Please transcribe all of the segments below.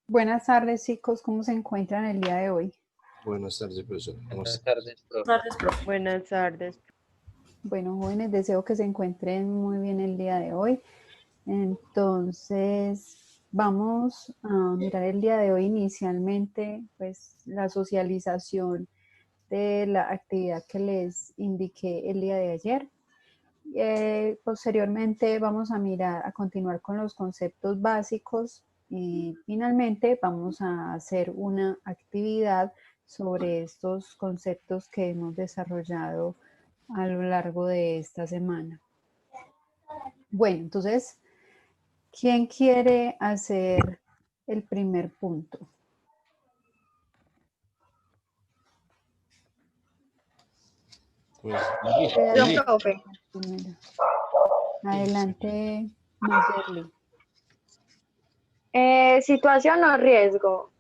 Buenas tardes, chicos. ¿Cómo se encuentran el día de hoy? Buenas tardes, profesor. Buenas tardes, profe. Buenas tardes. Bueno, jóvenes, deseo que se encuentren muy bien el día de hoy. Entonces, vamos a mirar el día de hoy inicialmente, pues, la socialización de la actividad que les indiqué el día de ayer. Posteriormente vamos a mirar, a continuar con los conceptos básicos y finalmente vamos a hacer una actividad sobre estos conceptos que hemos desarrollado a lo largo de esta semana. Bueno, entonces, ¿quién quiere hacer el primer punto? Pues, Yo, profe. Primero. Adelante, Mayerly. Situación o riesgo.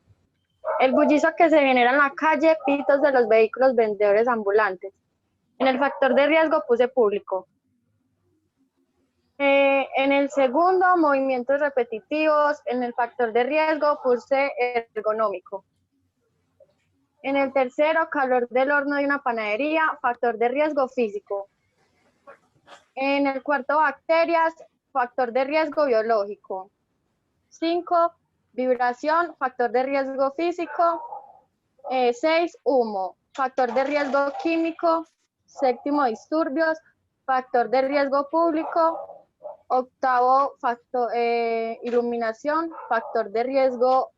El bullicio que se genera en la calle, pitos de los vehículos vendedores ambulantes. En el factor de riesgo puse público. En el segundo, movimientos repetitivos. En el factor de riesgo puse ergonómico. En el tercero, calor del horno de una panadería, factor de riesgo físico. En el cuarto, bacterias, factor de riesgo biológico. 5, vibración, factor de riesgo físico. 6, humo, factor de riesgo químico. Séptimo, disturbios, factor de riesgo público. Octavo, iluminación, factor de riesgo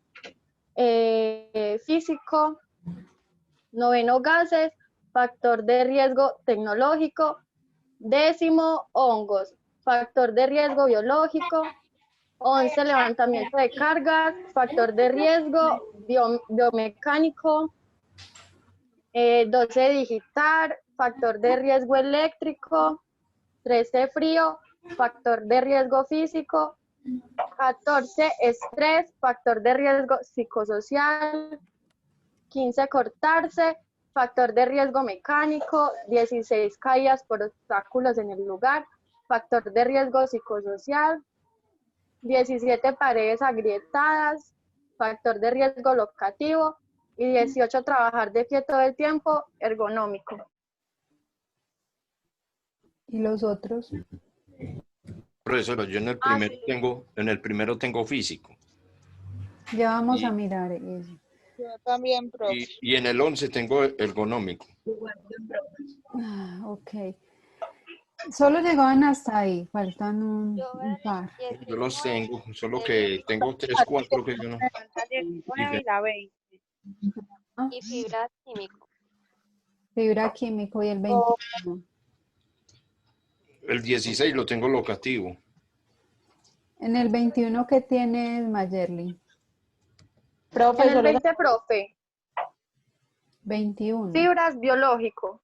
físico. Noveno, gases, factor de riesgo tecnológico. Décimo, hongos, factor de riesgo biológico. 11, levantamiento de cargas, factor de riesgo biomecánico. 12, digitar, factor de riesgo eléctrico. 13, frío, factor de riesgo físico. 14, estrés, factor de riesgo psicosocial. 15, cortarse, factor de riesgo mecánico. 16, caídas por obstáculos en el lugar, factor de riesgo psicosocial. 17, paredes agrietadas, factor de riesgo locativo. Y 18, trabajar de pie todo el tiempo, ergonómico. ¿Y los otros? profesor, yo en el primero tengo físico. Ya vamos a mirar eso. Yo también, profe. Y en el 11 tengo ergonómico. Ok. Solo llegaban hasta ahí, faltan un par. Yo los tengo, solo que tengo 3, 4 que yo no. Y la 20. Ah, Y fibra químico. fibra químico y el 21. El 16 lo tengo locativo. En el 21, ¿qué tienes, Mayerly? Profe, en el 20, profe. 21. Fibras biológico.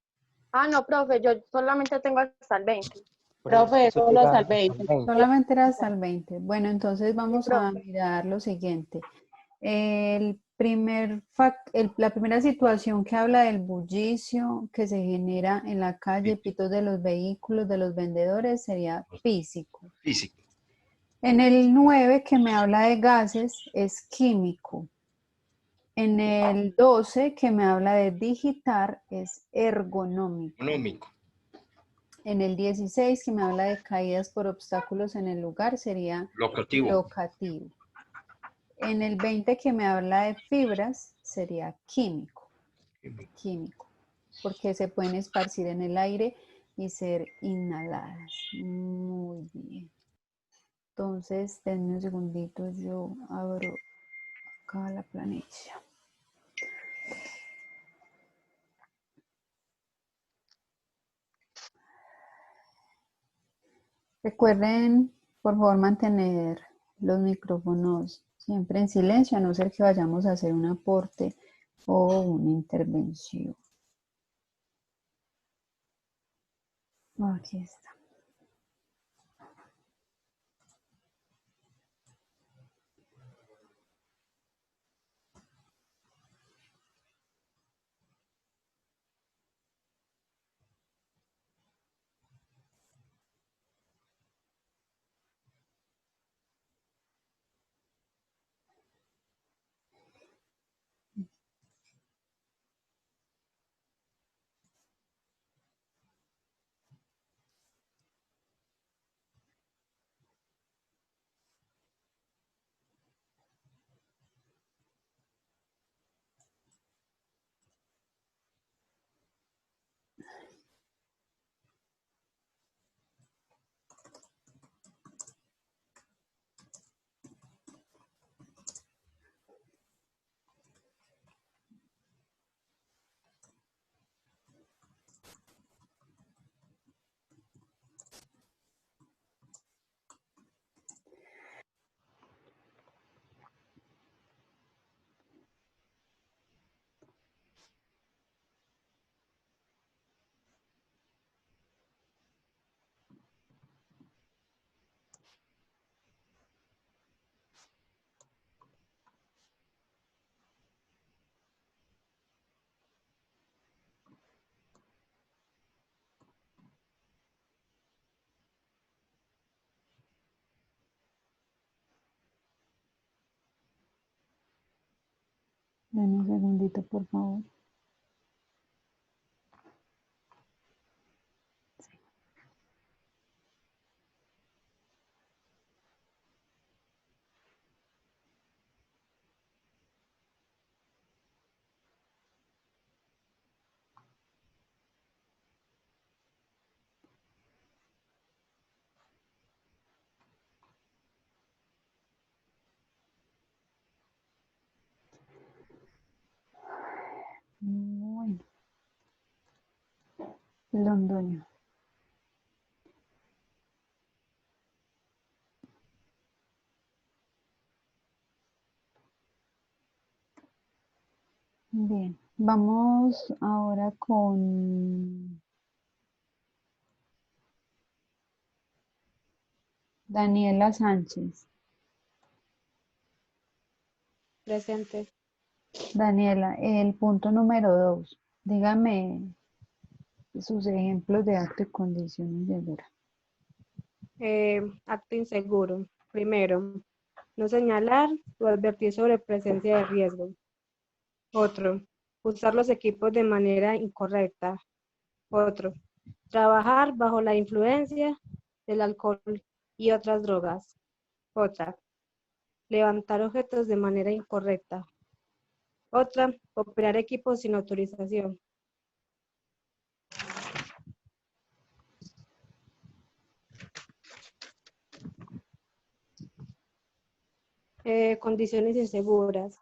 Ah, no, profe, yo solamente tengo hasta el 20. Profe, solo hasta el 20. Solamente era hasta el 20. Bueno, entonces vamos Sí, a profe. mirar lo siguiente. La primera situación que habla del bullicio que se genera en la calle, pitos de los vehículos, de los vendedores, sería físico. Físico. En el 9, que me habla de gases, es químico. En el 12, que me habla de digitar, es ergonómico. Ergonómico. En el 16, que me habla de caídas por obstáculos en el lugar, sería Locativo. locativo. En el 20, que me habla de fibras, sería químico. Químico, porque se pueden esparcir en el aire y ser inhaladas. Muy bien. Entonces, denme un segundito, yo abro acá la planilla. Recuerden, por favor, mantener los micrófonos siempre en silencio, a no ser que vayamos a hacer un aporte o una intervención. Aquí está. Dame un segundito, por favor. Bueno, Londoño. Bien, vamos ahora con Daniela Sánchez. Presente. Daniela, el punto número 2. Dígame sus ejemplos de acto y condición insegura. Acto inseguro. Primero, no señalar o advertir sobre presencia de riesgo. Otro, usar los equipos de manera incorrecta. Otro, trabajar bajo la influencia del alcohol y otras drogas. Otra, levantar objetos de manera incorrecta. Otra, operar equipos sin autorización. Condiciones inseguras.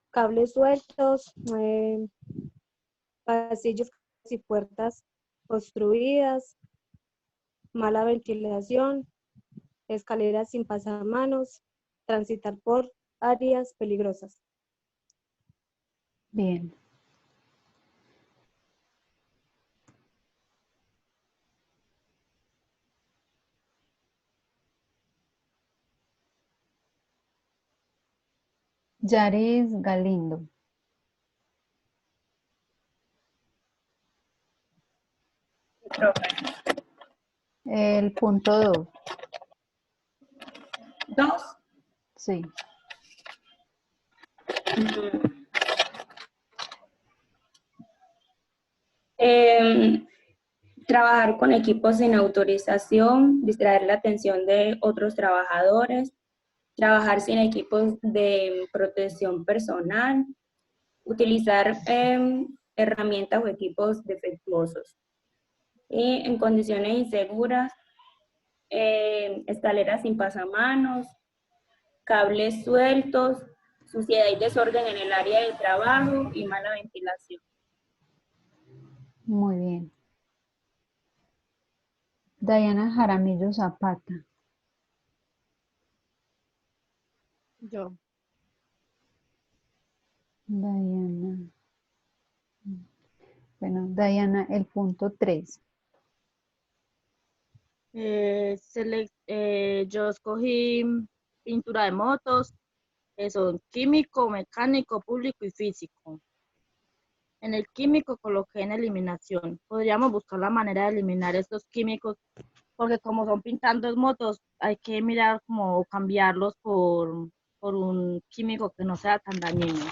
Cables sueltos, pasillos y puertas obstruidas, mala ventilación, escaleras sin pasamanos, transitar por áreas peligrosas. Bien. Yaris Galindo. Profe. El punto 2. 2. Sí. Trabajar con equipos sin autorización, distraer la atención de otros trabajadores, trabajar sin equipos de protección personal, utilizar herramientas o equipos defectuosos. Y en condiciones inseguras, escaleras sin pasamanos, cables sueltos, suciedad y desorden en el área de trabajo y mala ventilación. Muy bien. Diana Jaramillo Zapata. Yo. Diana. Bueno, Diana, el punto 3. Yo escogí pintura de motos, eso, químico, mecánico, público y físico. En el químico coloqué en eliminación. Podríamos buscar la manera de eliminar estos químicos, porque como son pintando motos, hay que mirar cómo cambiarlos por un químico que no sea tan dañino.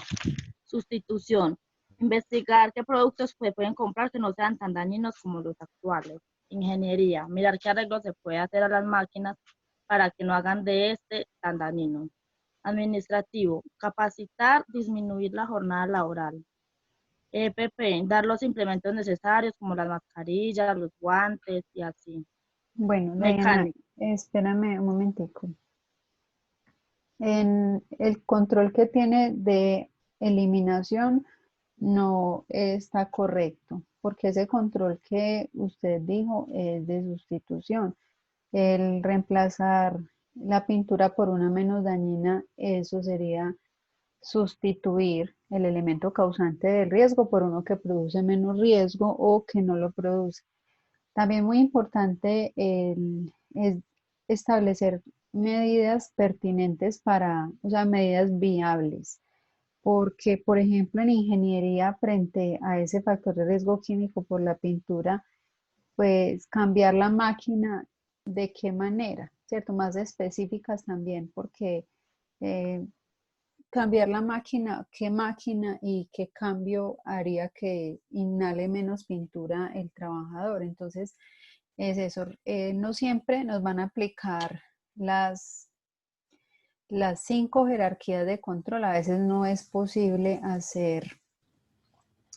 Sustitución. Investigar qué productos se pueden comprar que no sean tan dañinos como los actuales. Ingeniería. Mirar qué arreglo se puede hacer a las máquinas para que no hagan de este tan dañino. Administrativo. Capacitar, disminuir la jornada laboral. EPP. Dar los implementos necesarios como las mascarillas, los guantes y así. Bueno, Diana, Mecánico. espérame un momentico. En el control que tiene de eliminación no está correcto, porque ese control que usted dijo es de sustitución. El reemplazar la pintura por una menos dañina, eso sería sustituir el elemento causante del riesgo por uno que produce menos riesgo o que no lo produce. También muy importante es establecer medidas pertinentes para, o sea, medidas viables, porque, por ejemplo, en ingeniería, frente a ese factor de riesgo químico por la pintura, pues cambiar la máquina, ¿de qué manera? ¿Cierto? Más específicas también, porque cambiar la máquina, ¿qué máquina y qué cambio haría que inhale menos pintura el trabajador? Entonces, es eso. No siempre nos van a aplicar las 5 jerarquías de control. A veces no es posible hacer,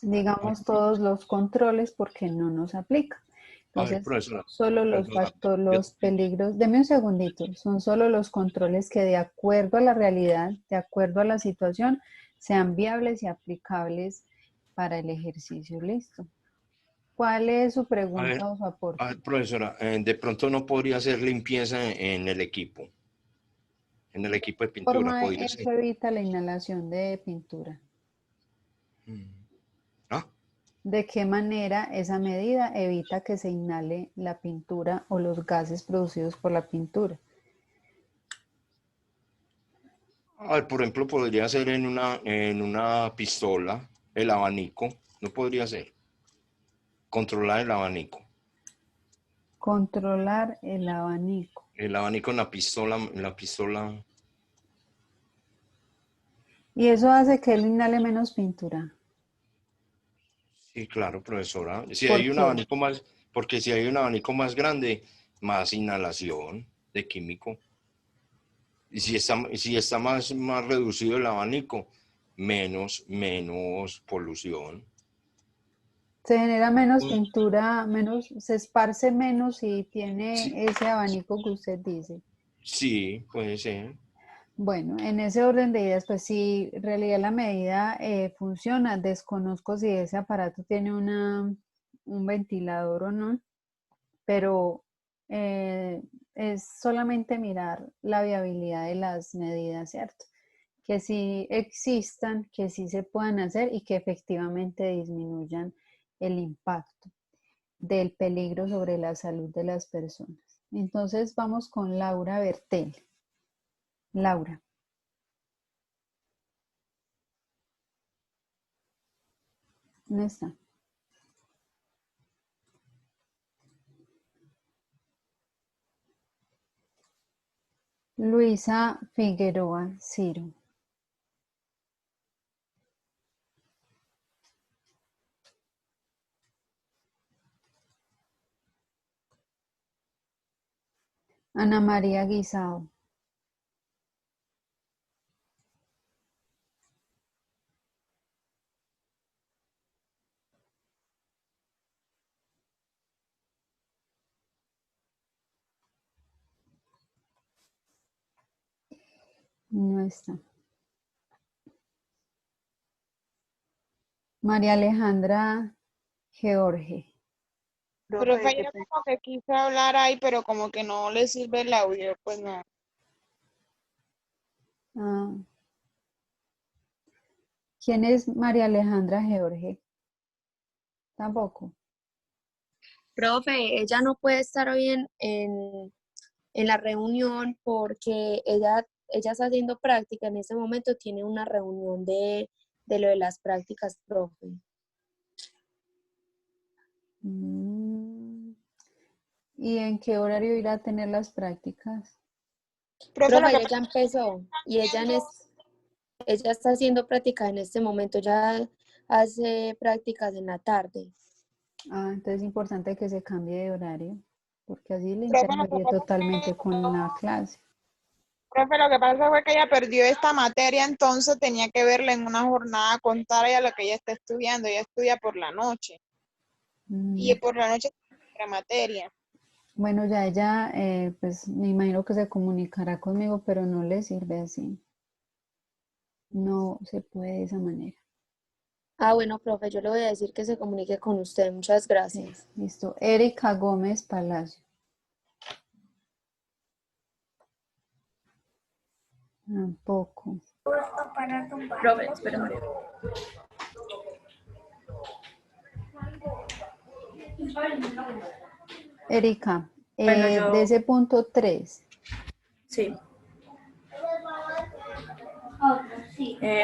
digamos, todos los controles porque no nos aplica. A ver, Entonces, profesora, solo los peligros, deme un segundito, son solo los controles que de acuerdo a la realidad, de acuerdo a la situación, sean viables y aplicables para el ejercicio. Listo. ¿Cuál es su pregunta o su aporte? a ver, profesora, de pronto no podría hacer limpieza en el equipo de pintura, Forma podría eso ser. evita la inhalación de pintura. ¿Ah? ¿De qué manera esa medida evita que se inhale la pintura o los gases producidos por la pintura? A ver, por ejemplo, podría ser en una pistola, el abanico, no podría ser. Controlar el abanico. Controlar el abanico. El abanico en la pistola. Y eso hace que él inhale menos pintura. Sí, claro, profesora. Si ¿Por hay un qué? abanico más, porque si hay un abanico más grande, más inhalación de químico. Y si está más reducido el abanico, menos polución. Se genera menos pintura, se esparce menos y tiene Sí, ese abanico que usted dice. sí, puede ser. Bueno, en ese orden de ideas, pues si en realidad la medida funciona, desconozco si ese aparato tiene un ventilador o no, pero es solamente mirar la viabilidad de las medidas, ¿cierto? Que sí existan, que sí se puedan hacer y que efectivamente disminuyan el impacto del peligro sobre la salud de las personas. Entonces vamos con Laura Bertel. Laura. ¿Dónde está? Luisa Figueroa Ciro. Ana María Guisao. No está. María Alejandra George. Profe, yo como que quise hablar ahí, pero como que no le sirve el audio, pues no. Ah. ¿Quién es María Alejandra George? Tampoco. Profe, ella no puede estar hoy en la reunión porque ella está haciendo práctica. En ese momento tiene una reunión de lo de las prácticas, profe. ¿Y en qué horario irá a tener las prácticas? Profe, ella ya empezó y ella está haciendo prácticas en este momento. Ya hace prácticas en la tarde. Ah, entonces es importante que se cambie de horario, porque así le interfiere totalmente con la clase. Profe, lo que pasa fue que ella perdió esta materia, entonces tenía que verla en una jornada contraria a lo que ella está estudiando. Ella estudia por la noche. Y por la noche otra materia. Bueno, ya ella, pues me imagino que se comunicará conmigo, pero no le sirve así. No se puede de esa manera. Ah, bueno, profe, yo le voy a decir que se comunique con usted. Muchas gracias. Sí, listo. Erika Gómez Palacio. Tampoco. Profe, espérame. Erika, Bueno, de ese punto 3. Sí.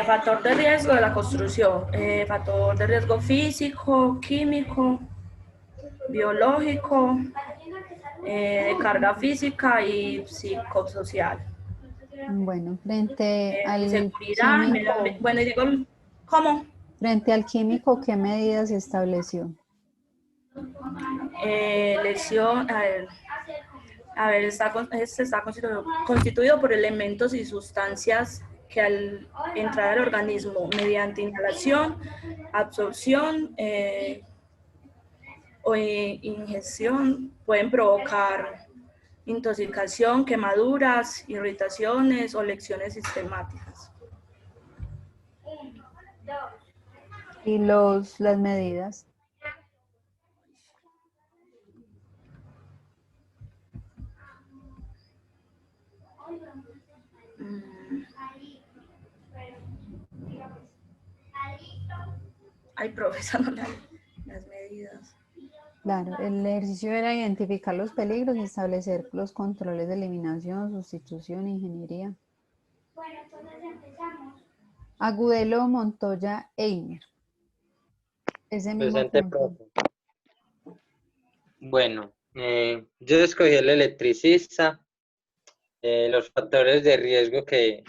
Factor de riesgo de la construcción. Factor de riesgo físico, químico, biológico, de carga física y psicosocial. Bueno, frente al seguridad, químico, bueno, digo, ¿cómo? frente al químico, ¿qué medidas estableció? Lesión, a ver, está constituido por elementos y sustancias que al entrar al organismo mediante inhalación, absorción o ingestión pueden provocar intoxicación, quemaduras, irritaciones o lesiones sistemáticas. ¿Y las medidas? Ay, profesor, las medidas. Claro, el ejercicio era identificar los peligros y establecer los controles de eliminación, sustitución, ingeniería. Bueno, entonces empezamos. Agudelo, Montoya, Einer. Ese mismo Presente, punto. profe. Bueno, yo escogí el electricista. Los factores de riesgo que,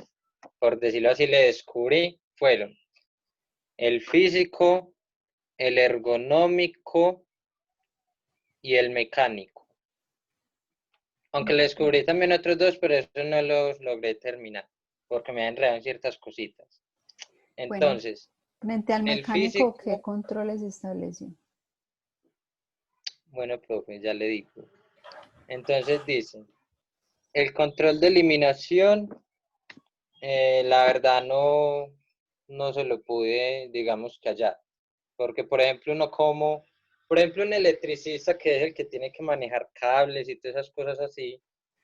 por decirlo así, le descubrí fueron el físico, el ergonómico y el mecánico. Aunque le descubrí también otros dos, pero eso no los logré terminar, porque me han enredado en ciertas cositas. Entonces, bueno, frente al mecánico, físico, ¿qué controles estableció? bueno, profe, ya le digo. Entonces dice, el control de eliminación, la verdad no se lo pude, digamos, que hallar. Porque, por ejemplo, un electricista que es el que tiene que manejar cables y todas esas cosas así,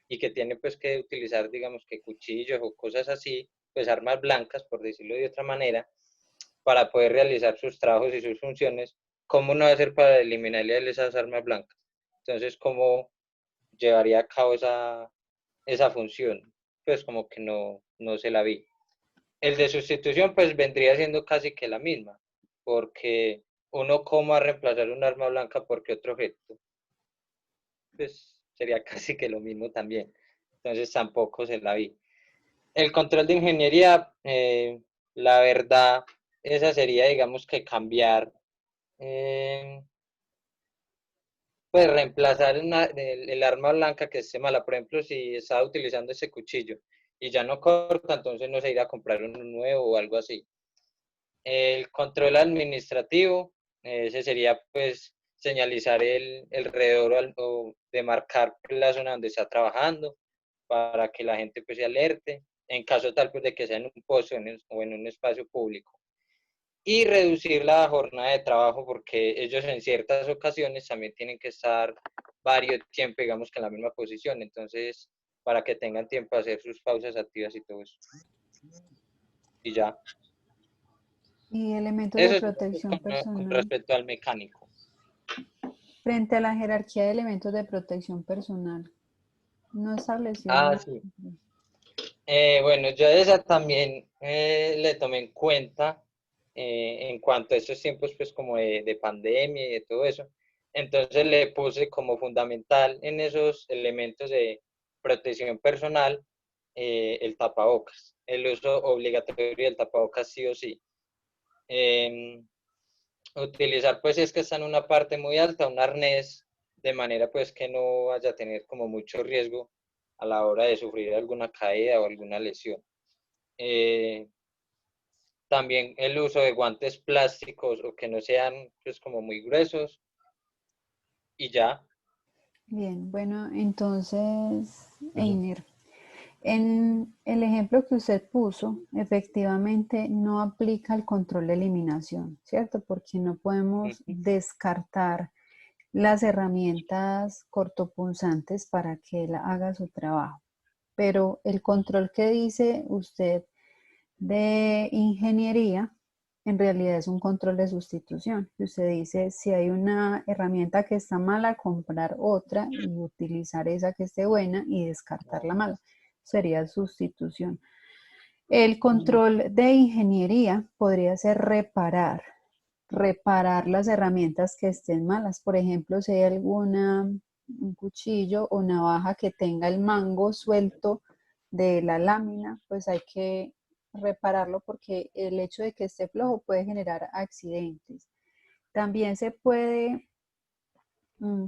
y que tiene pues que utilizar, digamos, que cuchillos o cosas así, pues armas blancas, por decirlo de otra manera, para poder realizar sus trabajos y sus funciones, ¿cómo no va a hacer para eliminarle esas armas blancas? Entonces, ¿cómo llevaría a cabo esa función? Pues como que no se la vi. El de sustitución pues vendría siendo casi que la misma, porque uno cómo va a reemplazar un arma blanca por qué otro objeto, pues sería casi que lo mismo también. Entonces tampoco se la vi. El control de ingeniería, la verdad, esa sería, digamos, que cambiar, pues reemplazar el arma blanca que esté mala. Por ejemplo, si estaba utilizando ese cuchillo y ya no corta, entonces no se irá a comprar uno nuevo o algo así. El control administrativo, ese sería pues señalizar el alrededor o demarcar la zona donde está trabajando para que la gente pues se alerte en caso tal pues de que sea en un posto o en un espacio público. Y reducir la jornada de trabajo porque ellos en ciertas ocasiones también tienen que estar varios tiempos, digamos que en la misma posición, entonces para que tengan tiempo de hacer sus pausas activas y todo eso. Y ya. Y elementos Eso de es protección con personal. respecto al mecánico. Frente a la jerarquía de elementos de protección personal, no estableció. Ah, sí. Bueno, yo esa también le tomé en cuenta en cuanto a estos tiempos pues como de pandemia y de todo eso. Entonces le puse como fundamental en esos elementos de protección personal el tapabocas, el uso obligatorio del tapabocas sí o sí. Utilizar pues si es que está en una parte muy alta un arnés de manera pues que no vaya a tener como mucho riesgo a la hora de sufrir alguna caída o alguna lesión. También el uso de guantes plásticos o que no sean pues como muy gruesos y ya. Bien, bueno, entonces, Einer, en el ejemplo que usted puso, efectivamente no aplica el control de eliminación, ¿cierto? Porque no podemos descartar las herramientas cortopunzantes para que él haga su trabajo. Pero el control que dice usted de ingeniería, en realidad es un control de sustitución. Usted dice, si hay una herramienta que está mala, comprar otra y utilizar esa que esté buena y descartar la mala. Sería sustitución. El control de ingeniería podría ser reparar las herramientas que estén malas. Por ejemplo, si hay un cuchillo o navaja que tenga el mango suelto de la lámina, pues hay que repararlo porque el hecho de que esté flojo puede generar accidentes. También se puede,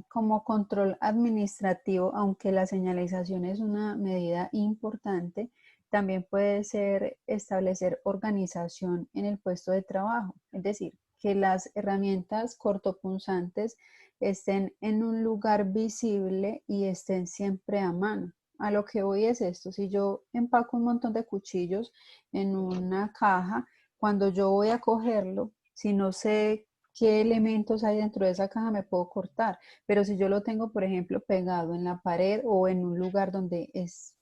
como control administrativo, aunque la señalización es una medida importante, también puede ser establecer organización en el puesto de trabajo, es decir, que las herramientas cortopunzantes estén en un lugar visible y estén siempre a mano. A lo que voy es esto: si yo empaco un montón de cuchillos en una caja, cuando yo voy a cogerlo, si no sé qué elementos hay dentro de esa caja, me puedo cortar. Pero si yo lo tengo, por ejemplo, pegado en la pared o en un lugar donde es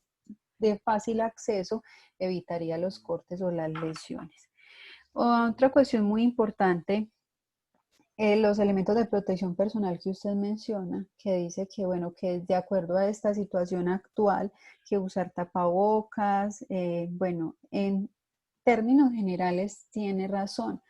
de fácil acceso, evitaría los cortes o las lesiones. Otra cuestión muy importante, los elementos de protección personal que usted menciona, que dice que, bueno, que de acuerdo a esta situación actual, que usar tapabocas, bueno, en términos generales tiene razón,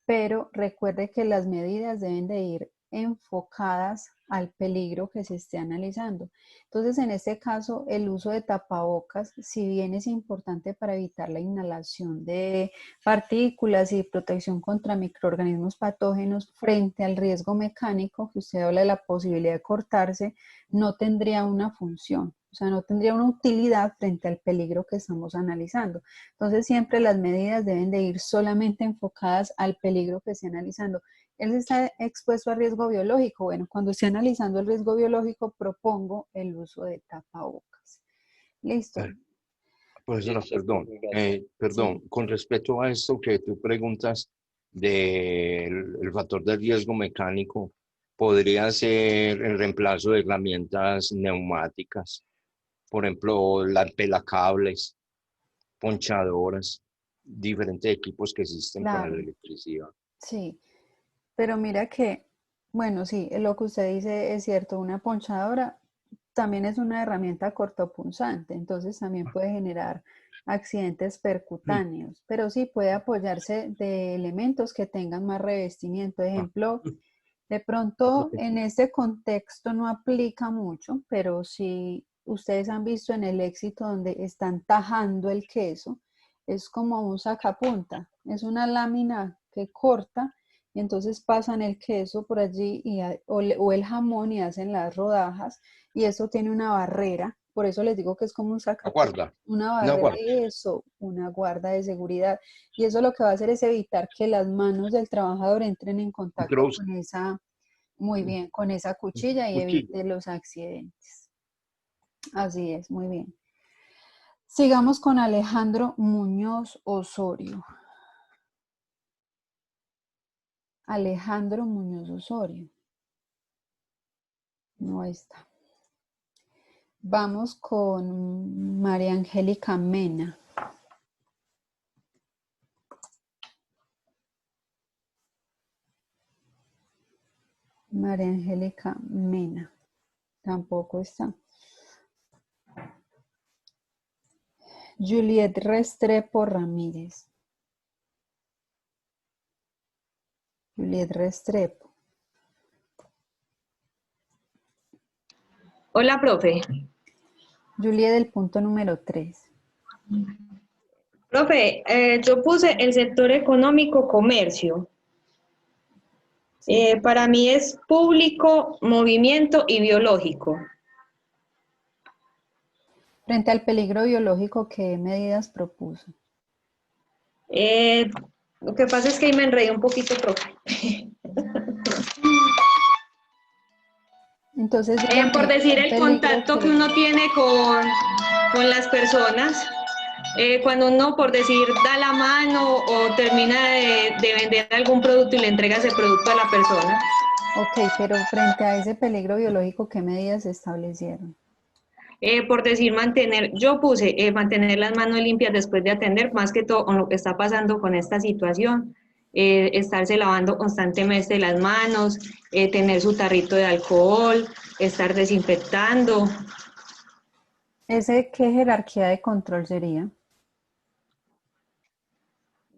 pero recuerde que las medidas deben de ir enfocadas al peligro que se esté analizando. Entonces, en este caso, el uso de tapabocas, si bien es importante para evitar la inhalación de partículas y protección contra microorganismos patógenos frente al riesgo mecánico, que usted habla de la posibilidad de cortarse, no tendría una función, o sea, no tendría una utilidad frente al peligro que estamos analizando. Entonces, siempre las medidas deben de ir solamente enfocadas al peligro que esté analizando. Él está expuesto a riesgo biológico. Bueno, cuando esté analizando el riesgo biológico, propongo el uso de tapabocas. Listo. Profesora, Listo, perdón, gracias. Sí. con respecto a esto que tú preguntas del factor de riesgo mecánico, podría ser el reemplazo de herramientas neumáticas, por ejemplo, pelacables, ponchadoras, diferentes equipos que existen con la Claro, electricidad. sí. Pero mira que, bueno, sí, lo que usted dice es cierto, una ponchadora también es una herramienta cortopunzante, entonces también puede generar accidentes percutáneos, pero sí puede apoyarse de elementos que tengan más revestimiento. Ejemplo, de pronto en este contexto no aplica mucho, pero si ustedes han visto en el Éxito donde están tajando el queso, es como un sacapunta, es una lámina que corta y entonces pasan el queso por allí o el jamón y hacen las rodajas y eso tiene una barrera, por eso les digo que es como un sacapunta, una barrera, eso, una guarda de seguridad. Y eso lo que va a hacer es evitar que las manos del trabajador entren en contacto con esa, muy bien, con esa cuchilla y evite los accidentes. Así es, muy bien. Sigamos con Alejandro Muñoz Osorio. Alejandro Muñoz Osorio. No está. Vamos con María Angélica Mena. María Angélica Mena. Tampoco está. Juliet Restrepo Ramírez. Juliet Restrepo. Hola, profe. Juliet, del punto número 3. Profe, yo puse el sector económico comercio. Sí. Para mí es público, movimiento y biológico. Frente al peligro biológico, ¿qué medidas propuso? Lo que pasa es que ahí me enredé un poquito, profe. Entonces, Por decir el contacto que uno tiene con las personas, cuando uno, por decir, da la mano o termina de vender algún producto y le entrega ese producto a la persona. Ok, pero frente a ese peligro biológico, ¿qué medidas se establecieron? Por decir yo puse mantener las manos limpias después de atender, más que todo con lo que está pasando con esta situación, estarse lavando constantemente las manos, tener su tarrito de alcohol, estar desinfectando. ¿Ese qué jerarquía de control sería?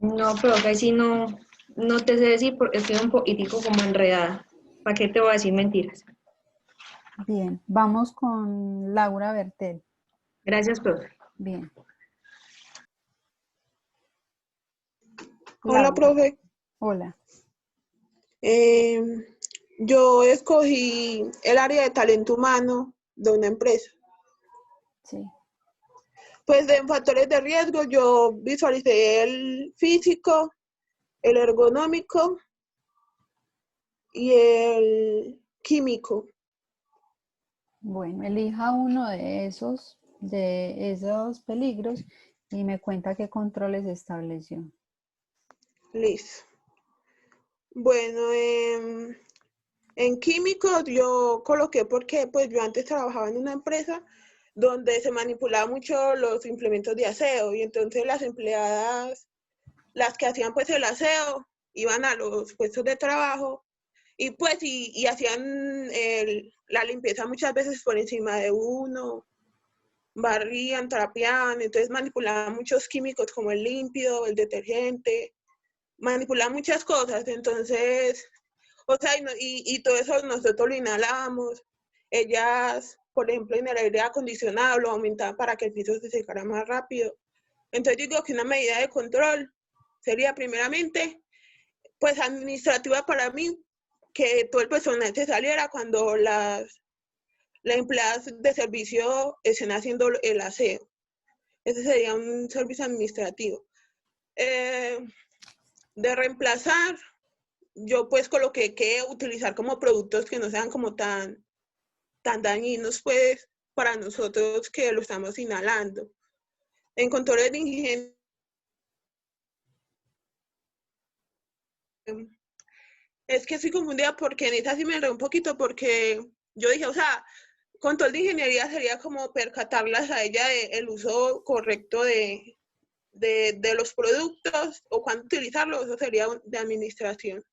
No, profe, si no te sé decir porque estoy un poquitico como enredada. ¿Para qué te voy a decir mentiras? Bien, vamos con Laura Bertel. Gracias, profe. Bien. Hola, Laura. profe. Hola. Yo escogí el área de talento humano de una empresa. Sí. Pues en factores de riesgo yo visualicé el físico, el ergonómico y el químico. Bueno, elija uno de esos peligros y me cuenta qué controles estableció. Listo. Bueno, en químicos yo coloqué porque pues yo antes trabajaba en una empresa donde se manipulaba mucho los implementos de aseo y entonces las empleadas, las que hacían pues el aseo, iban a los puestos de trabajo y pues y hacían la limpieza muchas veces por encima de uno, barrían, trapeaban, entonces manipulaban muchos químicos como el límpido, el detergente, manipulaban muchas cosas, entonces, o sea, y todo eso nosotros lo inhalamos, ellas, por ejemplo, en el aire acondicionado lo aumentaban para que el piso se secara más rápido. Entonces digo que una medida de control sería primeramente, pues administrativa para mí, que todo el personal se saliera cuando las empleadas de servicio estén haciendo el aseo. Ese sería un servicio administrativo. De reemplazar, yo pues coloqué que utilizar como productos que no sean como tan dañinos pues para nosotros que lo estamos inhalando. En controles de ingeniería, es que estoy confundida porque en esa sí me enredé un poquito porque yo dije, o sea, control de ingeniería sería como percatarlas a ella del uso correcto de los productos o cuándo utilizarlos, eso sería de administración.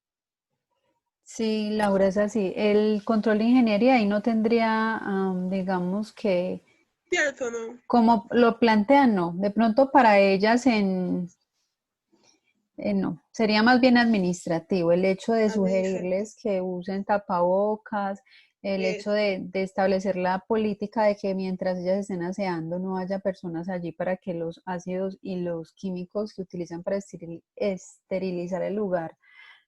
Sí, Laura, es así. El control de ingeniería ahí no tendría, digamos que, ¿Cierto, no? como lo plantean, no. De pronto para ellas no, sería más bien administrativo. El hecho de sugerirles que usen tapabocas, el hecho de establecer la política de que mientras ellas estén aseando no haya personas allí para que los ácidos y los químicos que utilizan para esterilizar el lugar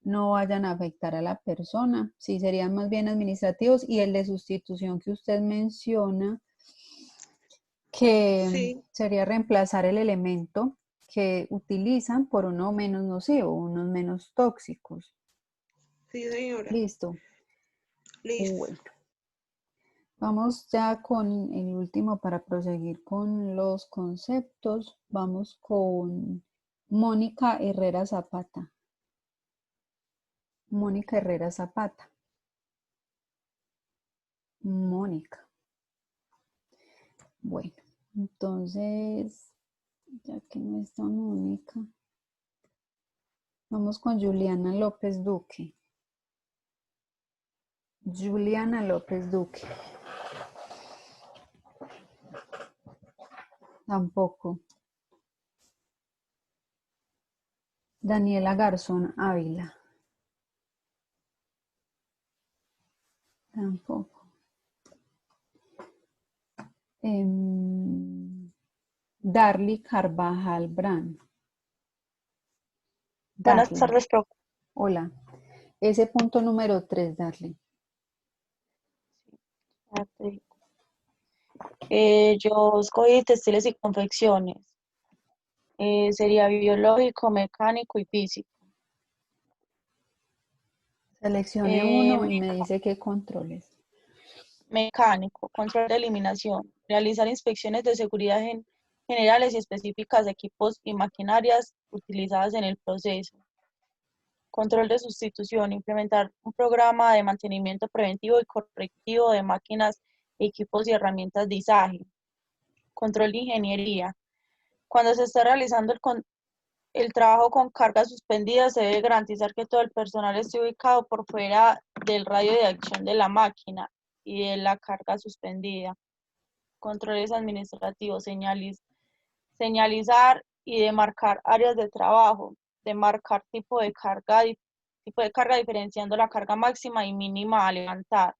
no vayan a afectar a la persona. Sí, serían más bien administrativos. Y el de sustitución que usted menciona, que sería reemplazar el elemento que utilizan por uno menos nocivo, unos menos tóxicos. Sí, señora. Listo. Listo. Bueno. Vamos ya con el último para proseguir con los conceptos. Vamos con Mónica Herrera Zapata. Mónica Herrera Zapata. Mónica. Bueno, entonces, ya que no está Mónica, vamos con Juliana López Duque. Juliana López Duque. Tampoco. Daniela Garzón Ávila. Tampoco. Darly Carvajal Brand. Buenas tardes, profe. Hola. Ese punto número 3, Darly. Yo escogí textiles y confecciones. Sería biológico, mecánico y físico. Seleccione uno y me dice qué controles. Mecánico, control de eliminación. Realizar inspecciones de seguridad generales y específicas de equipos y maquinarias utilizadas en el proceso. Control de sustitución. Implementar un programa de mantenimiento preventivo y correctivo de máquinas, equipos y herramientas de izaje. Control de ingeniería. Cuando se esté realizando el trabajo con cargas suspendidas, se debe garantizar que todo el personal esté ubicado por fuera del radio de acción de la máquina y de la carga suspendida. Controles administrativos, señalizar y demarcar áreas de trabajo, demarcar tipo de carga diferenciando la carga máxima y mínima a levantar,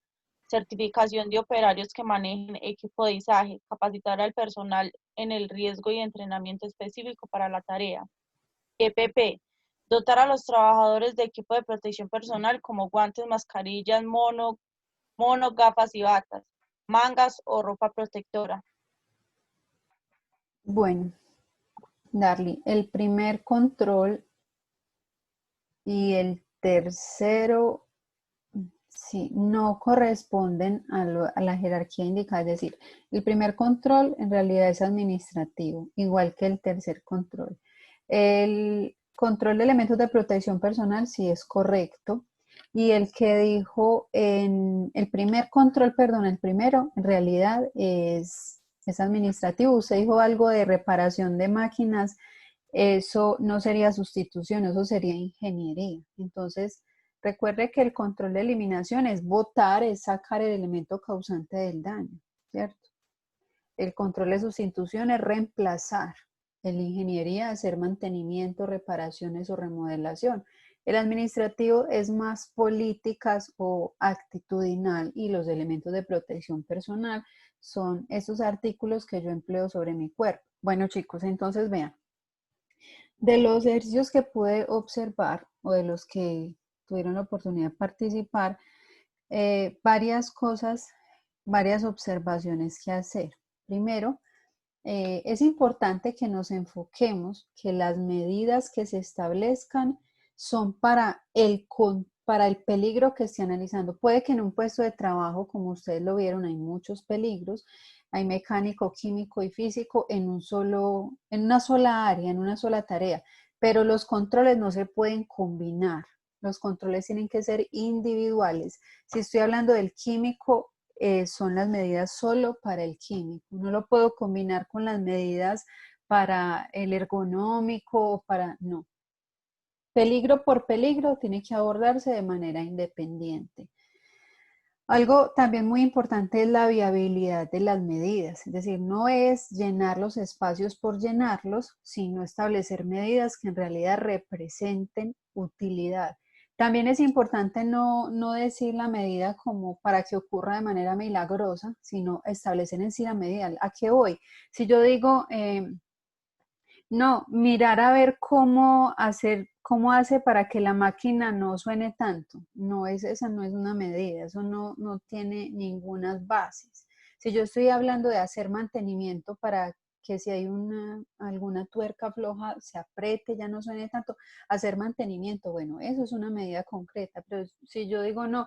certificación de operarios que manejen equipo de izaje, capacitar al personal en el riesgo y entrenamiento específico para la tarea. EPP, dotar a los trabajadores de equipo de protección personal como guantes, mascarillas, mono, gafas y batas, mangas o ropa protectora. Bueno, Darly, el primer control y el tercero, sí, no corresponden a la jerarquía indicada. Es decir, el primer control en realidad es administrativo, igual que el tercer control. El control de elementos de protección personal sí es correcto. Y el que dijo en el primer control, perdón, el primero, en realidad es administrativo. Usted dijo algo de reparación de máquinas. Eso no sería sustitución, eso sería ingeniería. Entonces, recuerde que el control de eliminación es botar, es sacar el elemento causante del daño, ¿cierto? El control de sustitución es reemplazar. El ingeniería es hacer mantenimiento, reparaciones o remodelación. El administrativo es más políticas o actitudinal, y los elementos de protección personal son esos artículos que yo empleo sobre mi cuerpo. Bueno, chicos, entonces vean. De los ejercicios que pude observar o de los que tuvieron la oportunidad de participar, varias cosas, varias observaciones que hacer. Primero, es importante que nos enfoquemos que las medidas que se establezcan son para el peligro que esté analizando. Puede que en un puesto de trabajo, como ustedes lo vieron, hay muchos peligros. Hay mecánico, químico y físico en una sola área, en una sola tarea, pero los controles no se pueden combinar. Los controles tienen que ser individuales. Si estoy hablando del químico, son las medidas solo para el químico. No lo puedo combinar con las medidas para el ergonómico o no. Peligro por peligro tiene que abordarse de manera independiente. Algo también muy importante es la viabilidad de las medidas, es decir, no es llenar los espacios por llenarlos, sino establecer medidas que en realidad representen utilidad. También es importante no decir la medida como para que ocurra de manera milagrosa, sino establecer en sí la medida. ¿A qué voy? Si yo digo, no, mirar a ver cómo hace para que la máquina no suene tanto. Esa no es una medida, eso no tiene ninguna bases. Si yo estoy hablando de hacer mantenimiento para que si hay alguna tuerca floja se apriete, ya no suene tanto, hacer mantenimiento, bueno, eso es una medida concreta. Pero si yo digo no,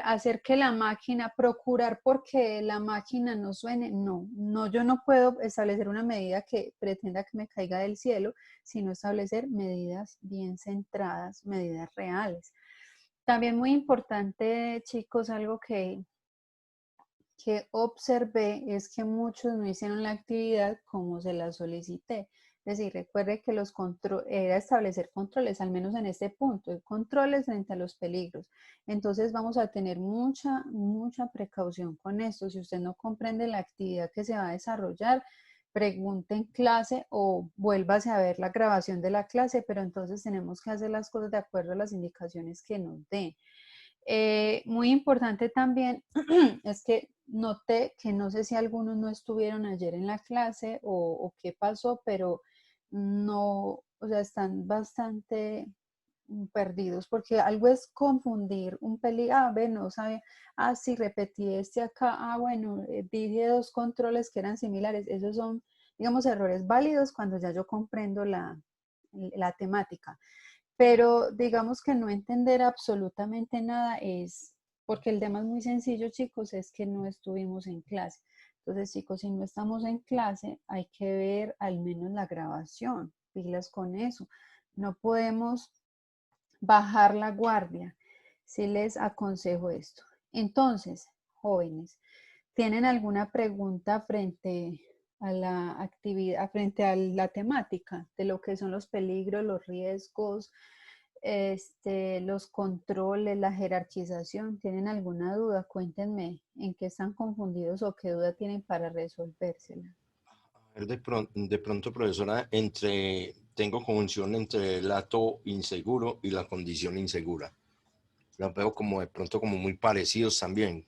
hacer que la máquina, procurar porque la máquina no suene, no, yo no puedo establecer una medida que pretenda que me caiga del cielo, sino establecer medidas bien centradas, medidas reales. También muy importante, chicos, algo que observé es que muchos no hicieron la actividad como se la solicité. Es decir, recuerde que era establecer controles, al menos en este punto, controles frente a los peligros. Entonces vamos a tener mucha precaución con esto. Si usted no comprende la actividad que se va a desarrollar, pregunte en clase o vuélvase a ver la grabación de la clase, pero entonces tenemos que hacer las cosas de acuerdo a las indicaciones que nos den. Muy importante también es que noté que no sé si algunos no estuvieron ayer en la clase o qué pasó, pero no, o sea, están bastante perdidos, porque algo es confundir un peligro, no sabe, sí, repetí acá, bueno, vi 2 controles que eran similares. Esos son, digamos, errores válidos cuando ya yo comprendo la temática. Pero digamos que no entender absolutamente nada es, porque el tema es muy sencillo, chicos, es que no estuvimos en clase. Entonces, chicos, si no estamos en clase, hay que ver al menos la grabación, pilas con eso. No podemos bajar la guardia. Sí les aconsejo esto. Entonces, jóvenes, ¿tienen alguna pregunta frente a la actividad, frente a la temática de lo que son los peligros, los riesgos, los controles, la jerarquización? ¿Tienen alguna duda? Cuéntenme en qué están confundidos o qué duda tienen para resolvérsela. A ver, de pronto, profesora, tengo confusión entre el acto inseguro y la condición insegura. Los veo como de pronto como muy parecidos también.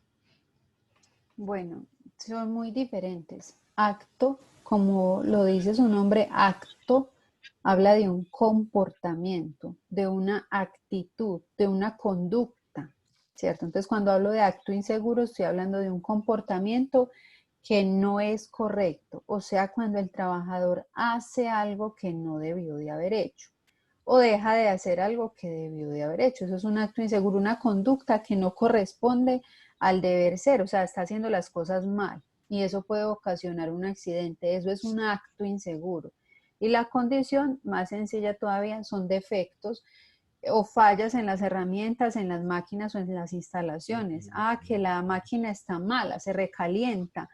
Bueno, son muy diferentes. Acto, como lo dice su nombre, acto, habla de un comportamiento, de una actitud, de una conducta, ¿cierto? Entonces, cuando hablo de acto inseguro, estoy hablando de un comportamiento que no es correcto, o sea, cuando el trabajador hace algo que no debió de haber hecho o deja de hacer algo que debió de haber hecho. Eso es un acto inseguro, una conducta que no corresponde al deber ser, o sea, está haciendo las cosas mal y eso puede ocasionar un accidente. Eso es un acto inseguro. Y la condición más sencilla todavía son defectos o fallas en las herramientas, en las máquinas o en las instalaciones. Ah, que la máquina está mala, se recalienta,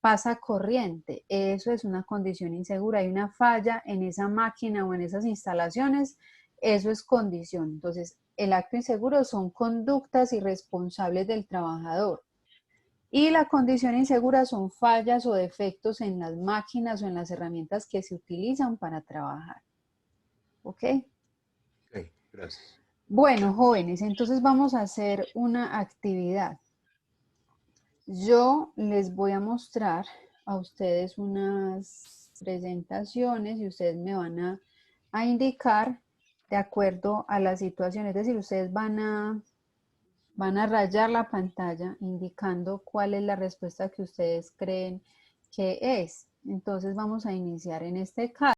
pasa corriente. Eso es una condición insegura. Hay una falla en esa máquina o en esas instalaciones. Eso es condición. Entonces, el acto inseguro son conductas irresponsables del trabajador. Y la condición insegura son fallas o defectos en las máquinas o en las herramientas que se utilizan para trabajar. ¿Ok? Ok, gracias. Bueno, jóvenes, entonces vamos a hacer una actividad. Yo les voy a mostrar a ustedes unas presentaciones y ustedes me van a indicar de acuerdo a la situación. Es decir, ustedes van a rayar la pantalla indicando cuál es la respuesta que ustedes creen que es. Entonces vamos a iniciar en este caso.